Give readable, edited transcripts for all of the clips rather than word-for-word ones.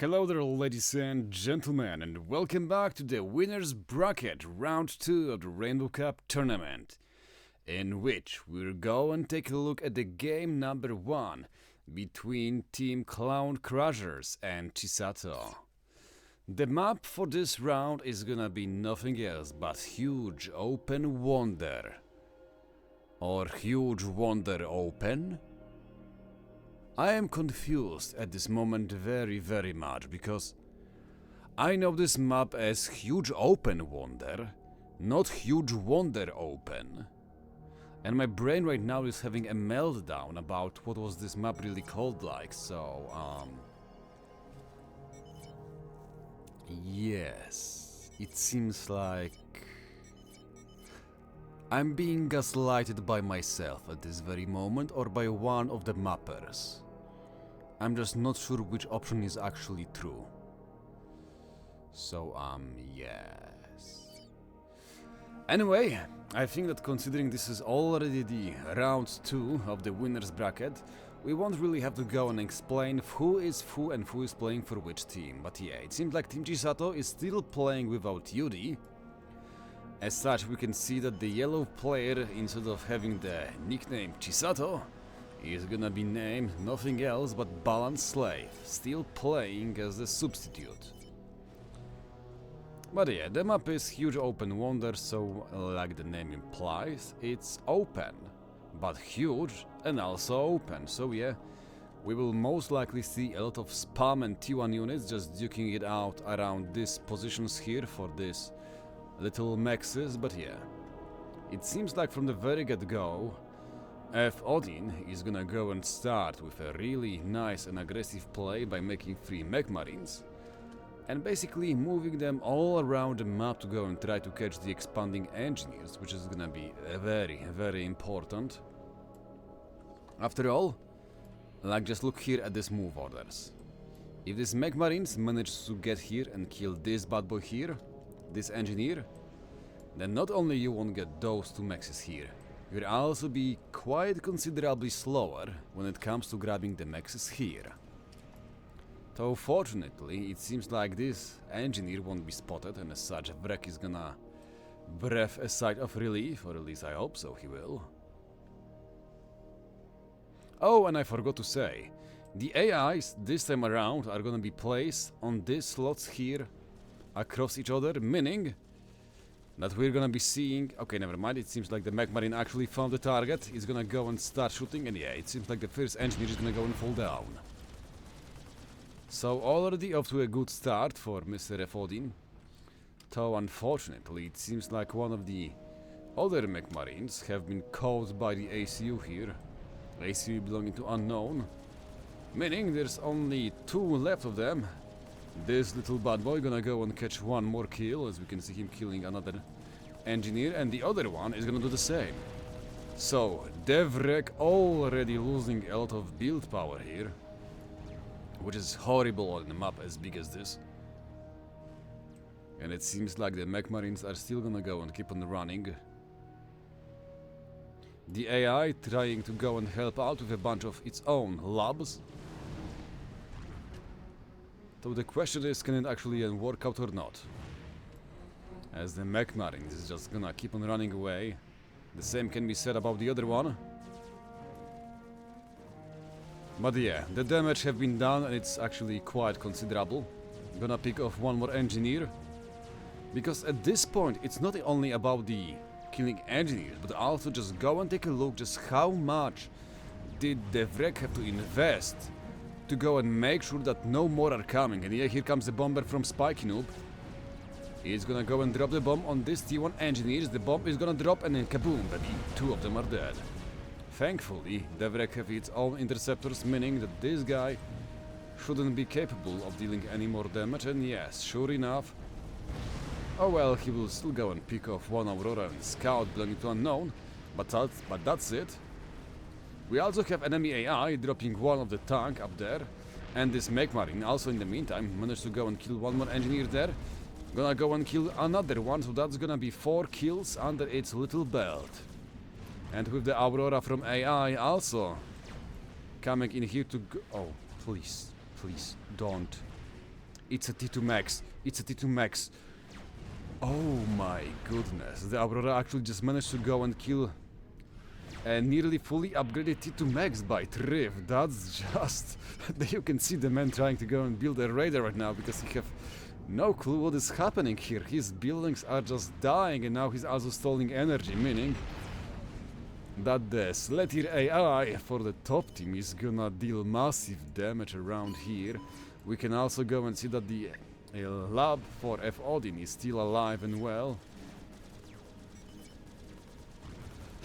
Hello there, ladies and gentlemen, and welcome back to the Winners Bracket Round 2 of the Rainbow Cup Tournament, in which we'll go and take a look at the game number 1 between Team Clown Crushers and Chisato. The map for this round is gonna be nothing else but Huge Open Wonder. Or Huge Wonder Open? I am confused at this moment very much, because I know this map as Huge Open Wonder, not Huge Wonder Open. And my brain right now is having a meltdown about what was this map really called like, so yes, it seems like I'm being gaslighted by myself at this very moment, or by one of the mappers. I'm just not sure which option is actually true. So, yes. Anyway, I think that considering this is already the round 2 of the winners bracket, we won't really have to go and explain who is who and who is playing for which team. But yeah, it seems like Team Chisato is still playing without Yudi. As such, we can see that the yellow player, instead of having the nickname Chisato, is gonna be named nothing else but Balance Slave, still playing as the substitute. But yeah, the map is Huge Open Wonder, so like the name implies, it's open, but huge and also open. So yeah, we will most likely see a lot of spam and T1 units just duking it out around these positions here for this little mexes. But yeah, it seems like from the very get-go, F Odin is gonna go and start with a really nice and aggressive play by making 3 mech marines and basically moving them all around the map to go and try to catch the expanding engineers, which is gonna be very important. After all, like, just look here at these move orders. If these mech marines manage to get here and kill this bad boy here, this engineer, then not only you won't get those 2 mexes here, you'll also be quite considerably slower when it comes to grabbing the mexes here. Though fortunately, it seems like this engineer won't be spotted, and as such, Vrek is gonna breathe a sigh of relief, or at least I hope so he will. Oh, and I forgot to say, the AIs this time around are gonna be placed on these slots here across each other, meaning that we're gonna be seeing... Okay, never mind, it seems like the mech marine actually found the target. He's gonna go and start shooting, and yeah, it seems like the first engineer is gonna go and fall down. So already off to a good start for Mr. F. Odin. Though unfortunately, it seems like one of the other mech marines have been caught by the ACU here. ACU belonging to unknown. Meaning there's only 2 left of them. This little bad boy gonna go and catch 1 more kill, as we can see him killing another engineer, and the other one is gonna do the same. So, Devrek already losing a lot of build power here, which is horrible on a map as big as this. And it seems like the mech marines are still gonna go and keep on running. The AI trying to go and help out with a bunch of its own labs. So the question is, can it actually work out or not? As the mech marine is just gonna keep on running away. The same can be said about the other one. But yeah, the damage have been done, and it's actually quite considerable. Gonna pick off 1 more engineer. Because at this point, it's not only about the killing engineers, but also just go and take a look just how much did the Vrek have to invest to go and make sure that no more are coming. And yeah, here comes the bomber from Spiky Noob. He's gonna go and drop the bomb on this T1 engineers. The bomb is gonna drop, and then kaboom, baby. 2 of them are dead. Thankfully, the Vrek have its own interceptors, meaning that this guy shouldn't be capable of dealing any more damage. And yes, sure enough, oh well, he will still go and pick off 1 Aurora and Scout belonging to unknown, but that's it. We also have enemy AI dropping 1 of the tank up there, and this mech marine also in the meantime managed to go and kill 1 more engineer there. Gonna go and kill another one, so that's gonna be 4 kills under its little belt. And with the Aurora from AI also coming in here to go... Oh, please, don't. It's a T2 max. It's a T2 max. Oh my goodness. The Aurora actually just managed to go and kill a nearly fully upgraded T2 max by Tryth. That's just... You can see the man trying to go and build a radar right now because he have no clue what is happening here. His buildings are just dying and now he's also stalling energy, meaning that the Sletier AI for the top team is gonna deal massive damage around here. We can also go and see that the lab for F Odin is still alive and well.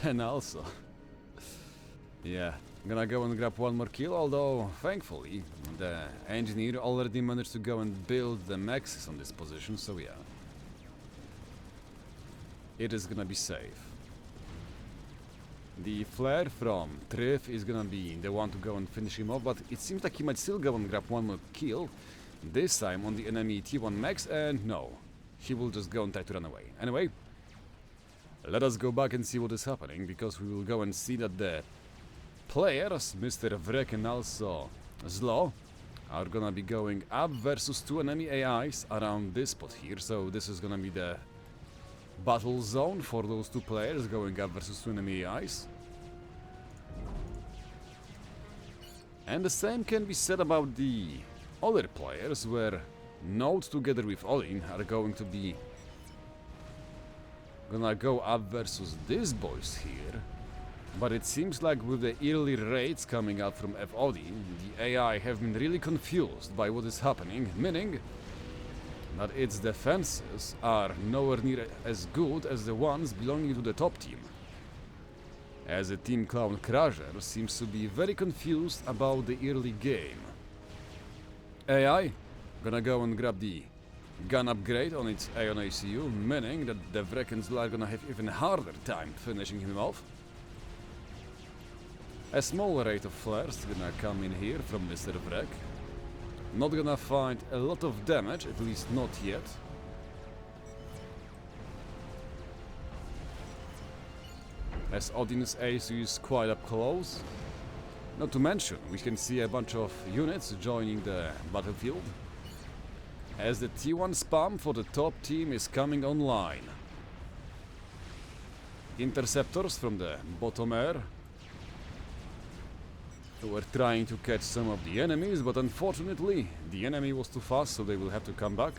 And also, yeah, I'm gonna go and grab one more kill, although thankfully the engineer already managed to go and build the maxes on this position, so yeah. It is gonna be safe. The flare from Tryth is gonna be the one to go and finish him off, but it seems like he might still go and grab one more kill. This time on the enemy T1 max, and no, he will just go and try to run away. Anyway, let us go back and see what is happening, because we will go and see that the players, Mr. Vrek and also Zlo, are gonna be going up versus two enemy AIs around this spot here, so this is gonna be the battle zone for those two players going up versus two enemy AIs. And the same can be said about the other players, where Node together with Odin are going to be gonna go up versus these boys here. But it seems like with the early raids coming out from F Odin, the AI have been really confused by what is happening, meaning that its defenses are nowhere near as good as the ones belonging to the top team. As the Team Clown Crusher seems to be very confused about the early game. AI gonna go and grab the gun upgrade on its Aeon ACU, meaning that the Vrekens are gonna have even harder time finishing him off. A small rate of flares gonna come in here from Mr. Vrek. Not gonna find a lot of damage, at least not yet. As Odin's ACU is quite up close. Not to mention, we can see a bunch of units joining the battlefield. As the T1 spam for the top team is coming online. Interceptors from the bottom air, who were trying to catch some of the enemies, but unfortunately the enemy was too fast, so they will have to come back.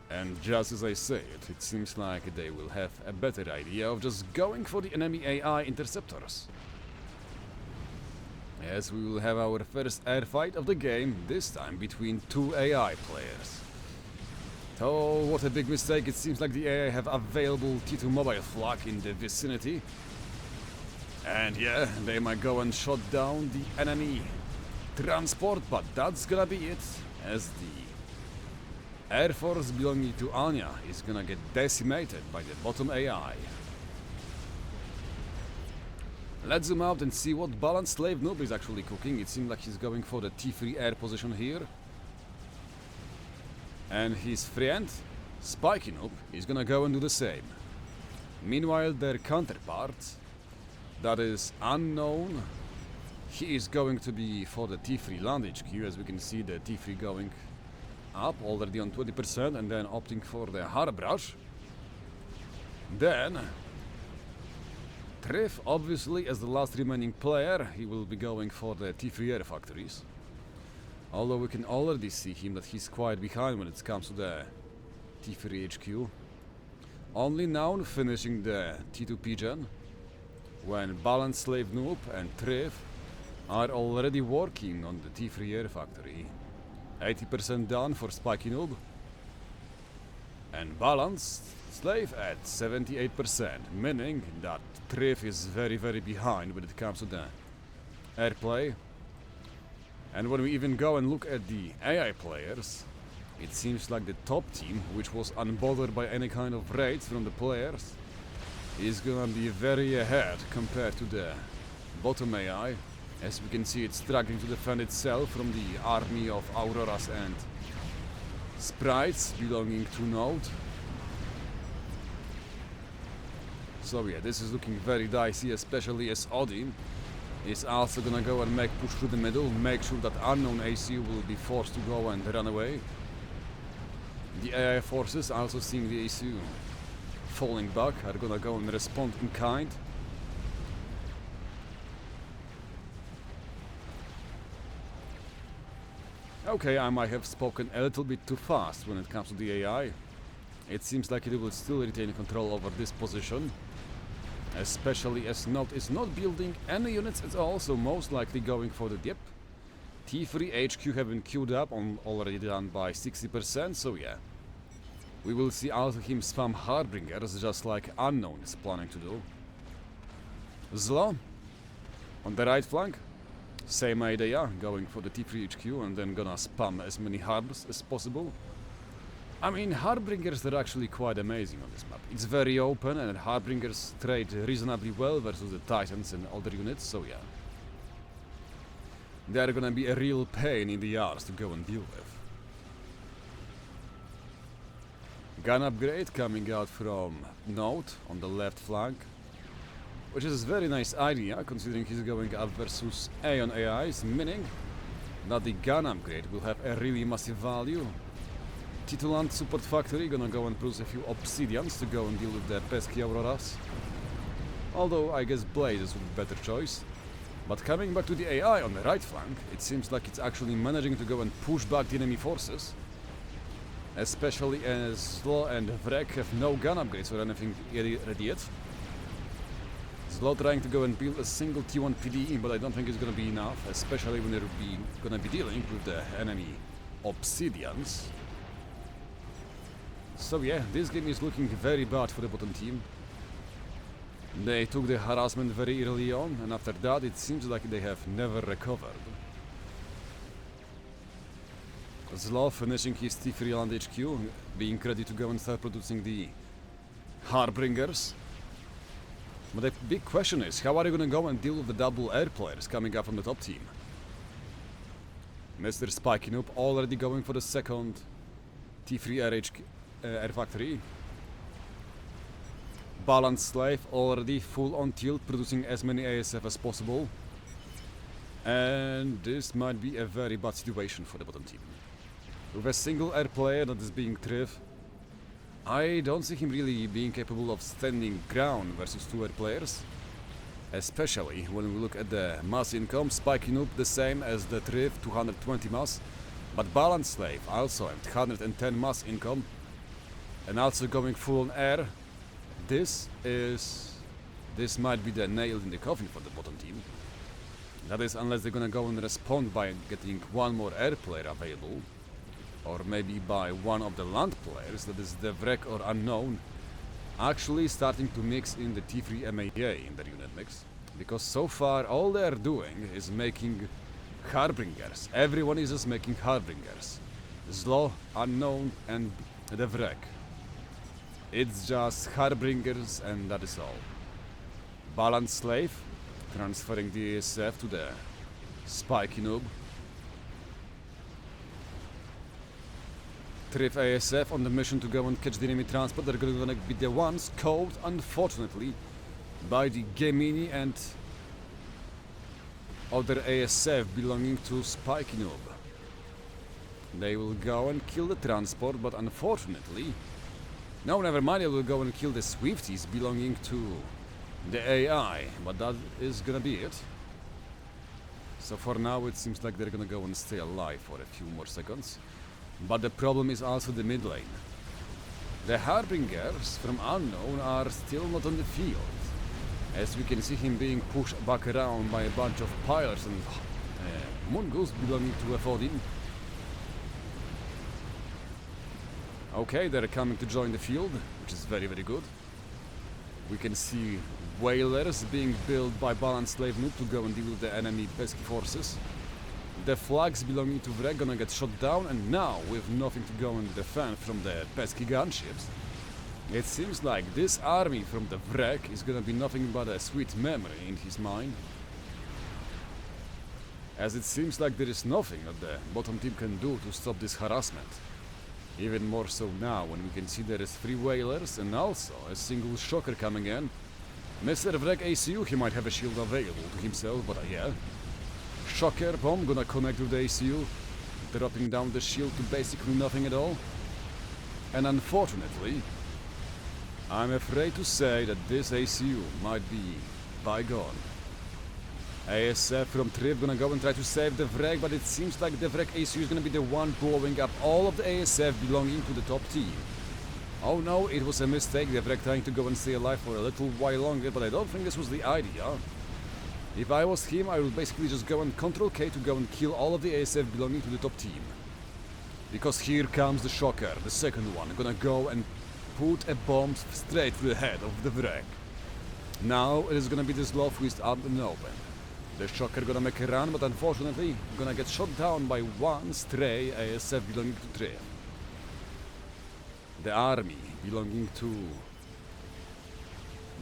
And just as I say it, it seems like they will have a better idea of just going for the enemy AI interceptors. As we will have our first airfight of the game, this time between two AI players. Oh, what a big mistake. It seems like the AI have available T2 mobile flak in the vicinity. And yeah, they might go and shut down the enemy transport, but that's gonna be it, as the Air Force belonging to Anya is gonna get decimated by the bottom AI. Let's zoom out and see what balanced slave noob is actually cooking. It seems like he's going for the T3 air position here. And his friend, Spiky Noob, is gonna go and do the same. Meanwhile, their counterpart, that is unknown, he is going to be for the T3 land HQ, as we can see the T3 going up already on 20% and then opting for the Harbrush. Then Tryth, obviously, as the last remaining player, he will be going for the T3 air factories. Although we can already see him that he's quite behind when it comes to the T3 HQ. Only now finishing the T2 Pigeon, when Balanced Slave Noob and Tryth are already working on the T3 air factory. 80% done for Spiky Noob, and Balanced Slave at 78%, meaning that Tryth is very behind when it comes to the airplay. And when we even go and look at the AI players, it seems like the top team, which was unbothered by any kind of raids from the players, is gonna be very ahead compared to the bottom AI. As we can see, it's struggling to defend itself from the army of Auroras and Sprites belonging to Node. So yeah, this is looking very dicey, especially as Odin is also gonna go and make push through the middle, make sure that unknown ACU will be forced to go and run away. The AI forces, also seeing the ACU falling back, are gonna go and respond in kind. Okay, I might have spoken a little bit too fast when it comes to the AI. It seems like it will still retain control over this position, especially as Note is not building any units at all, so most likely going for the dip. T3 HQ have been queued up, on already done by 60%, so yeah. We will see also him spam Harbingers, just like Unknown is planning to do. Zlo, on the right flank, same idea, going for the T3 HQ and then gonna spam as many Harbs as possible. I mean, Harbingers are actually quite amazing on this map. It's very open and Harbingers trade reasonably well versus the Titans and other units, so yeah. They are gonna be a real pain in the arse to go and deal with. Gun upgrade coming out from Note on the left flank, which is a very nice idea considering he's going up versus A on AIs, meaning that the gun upgrade will have a really massive value. Titulant support factory gonna go and produce a few obsidians to go and deal with the pesky auroras. Although I guess blazes would be better choice. But coming back to the AI on the right flank, it seems like it's actually managing to go and push back the enemy forces. Especially as Zlo and Vrek have no gun upgrades or anything ready yet. Zlo trying to go and build a single T1 PD, but I don't think it's gonna be enough, especially when they're gonna be dealing with the enemy obsidians. So yeah, this game is looking very bad for the bottom team. They took the harassment very early on, and after that it seems like they have never recovered. Zlo finishing his T3 land HQ, being ready to go and start producing the Harbingers. But the big question is, how are you gonna go and deal with the double air players coming up from the top team? Mr. Spiky Noob already going for the second T3 air factory. Balance Slave already full on tilt, producing as many ASF as possible. And this might be a very bad situation for the bottom team. With a single air player that is being Tryth, I don't see him really being capable of standing ground versus two air players. Especially when we look at the mass income, Spiky Noob the same as the Tryth, 220 mass. But Balance Slave also at 110 mass income. And also going full on air. This might be the nail in the coffin for the bottom team. That is, unless they're gonna go and respond by getting one more air player available. Or maybe by one of the land players, that is the Vrek or Unknown, actually starting to mix in the T3 MAA in their unit mix. Because so far all they are doing is making Harbingers. Everyone is just making Harbingers. Zlo, Unknown and the Vrek. It's just Harbingers and that is all. Balance Slave, transferring the ASF to the Spiky Noob. Tryth ASF on the mission to go and catch the enemy transport. They're gonna be the ones caught, unfortunately, by the Gemini and other ASF belonging to Spiky Noob. They will go and kill the transport, but unfortunately... No, never mind, they will go and kill the Swifties belonging to the AI, but that is gonna be it. So for now it seems like they're gonna go and stay alive for a few more seconds. But the problem is also the mid lane. The Harbingers from Unknown are still not on the field, as we can see him being pushed back around by a bunch of pilots and Mongoose belonging to F-Odin. Okay, they're coming to join the field, which is very, very good. We can see Whalers being built by Balance Slave Noob to go and deal with the enemy pesky forces. The flags belonging to Vrek gonna get shot down, and now, with nothing to go and defend from the pesky gunships, it seems like this army from the Vrek is gonna be nothing but a sweet memory in his mind. As it seems like there is nothing that the bottom team can do to stop this harassment. Even more so now, when we can see there is 3 Whalers and also a single Shocker coming in. Mr. Vrek ACU, he might have a shield available to himself, but yeah. Shocker bomb gonna connect with the ACU, dropping down the shield to basically nothing at all. And unfortunately, I'm afraid to say that this ACU might be bygone. ASF from Tryth gonna go and try to save the Vrek, but it seems like the Vrek ACU is gonna be the one blowing up all of the ASF belonging to the top team. Oh no, it was a mistake, the Vrek trying to go and stay alive for a little while longer, but I don't think this was the idea. If I was him, I would basically just go and Ctrl K to go and kill all of the ASF belonging to the top team. Because here comes the Shocker, the second one, gonna go and put a bomb straight to the head of the Vrek. Now it is gonna be this Love Fist out and open. The Shocker gonna make a run, but unfortunately gonna get shot down by one stray ASF belonging to Tryth. The army belonging to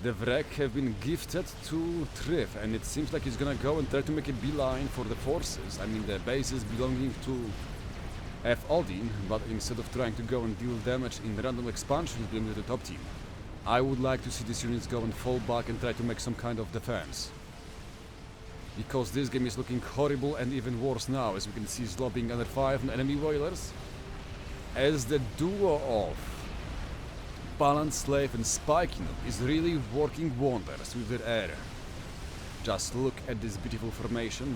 the Vrek have been gifted to Tryth, and it seems like he's gonna go and try to make a beeline for the forces, I mean the bases belonging to F Odin, but instead of trying to go and deal damage in random expansions belonging to the top team, I would like to see these units go and fall back and try to make some kind of defense. Because this game is looking horrible and even worse now, as we can see slopping under 5 enemy whalers. As the duo of Balance Slave and Spiking is really working wonders with their air. Just look at this beautiful formation.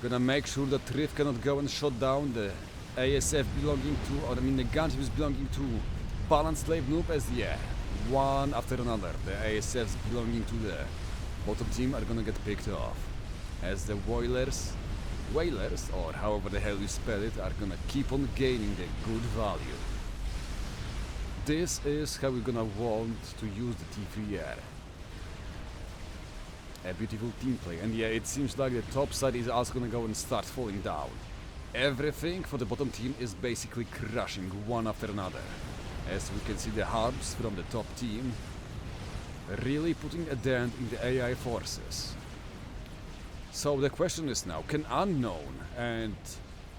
Gonna make sure that Tryth cannot go and shot down the ASF belonging to, or I mean the gunships belonging to Balance Slave noob, as yeah, one after another. The ASFs belonging to the bottom team are gonna get picked off. As the whalers, or however the hell you spell it, are gonna keep on gaining the good value. This is how we're gonna want to use the T3R. A beautiful team play, and yeah, it seems like the top side is also gonna go and start falling down. Everything for the bottom team is basically crashing one after another. As we can see the hubs from the top team really putting a dent in the AI forces. So the question is now, can Unknown and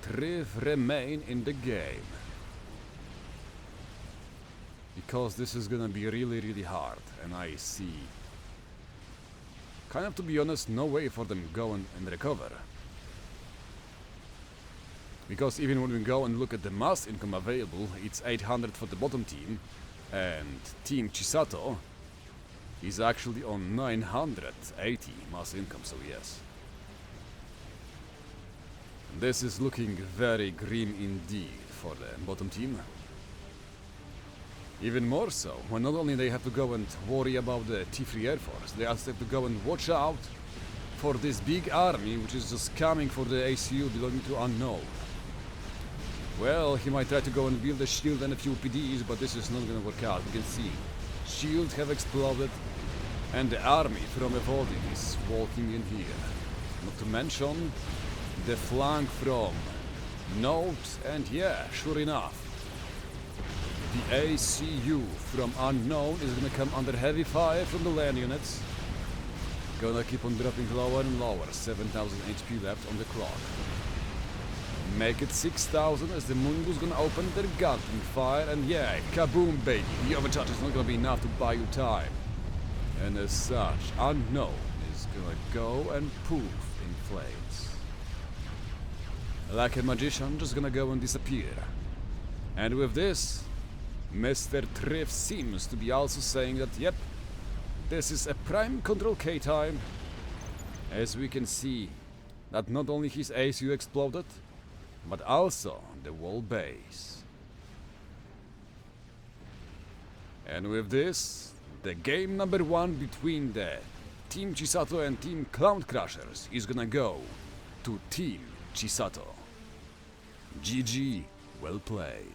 Tryth remain in the game? Because this is gonna be really hard, and I see, kind of to be honest, no way for them to go and recover. Because even when we go and look at the mass income available, it's 800 for the bottom team, and Team Chisato is actually on 980 mass income, so yes. This is looking very grim indeed for the bottom team. Even more so, when not only they have to go and worry about the T3 Air Force, they also have to go and watch out for this big army which is just coming for the ACU belonging to Unknown. Well, he might try to go and build a shield and a few PDs, but this is not gonna work out. You can see shields have exploded and the army from Evolving is walking in here. Not to mention the flank from Note, and yeah, sure enough, the ACU from Unknown is gonna come under heavy fire from the land units. Gonna keep on dropping lower and lower, 7000 HP left on the clock. Make it 6000 as the Mungo's gonna open their gunping fire, and yeah, kaboom baby, the overcharge is not gonna be enough to buy you time. And as such, Unknown is gonna go and poof in flames. Like a magician, just gonna go and disappear. And with this, Mr. Tryth seems to be also saying that, yep, this is a prime Control K time. As we can see that not only his ACU exploded, but also the whole base. And with this, the game number 1 between the Team Chisato and Team Clown Crushers is gonna go to Team Chisato. GG, well played.